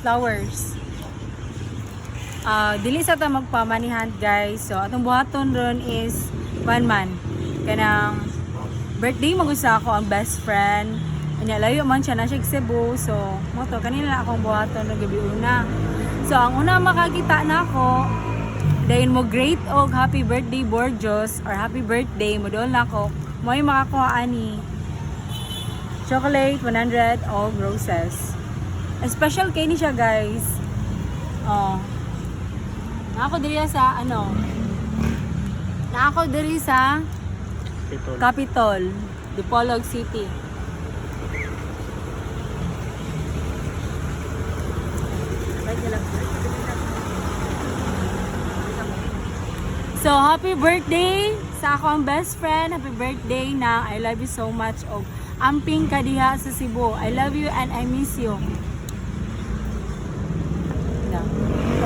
flowers. Dili sa ta magpamanihan guys. So atong buhaton ron is 1 man. Kanang birthday magusa ako ang best friend. Anya layo man siya na siya Cebu. So mo to kanina na akong buhaton ng gabi una. So ang una makakita na ako dayon mo great og happy birthday Borjos or happy birthday mo doon na ako. Mo ay makakuha ani chocolate 100 of roses. Special kay ni siya guys. Ako diri sa ako diri sa Capitol, Dipolog City. So, happy birthday sa akong best friend. Happy birthday na I love you so much. Og amping ka diha sa Cebu. I love you and I miss you.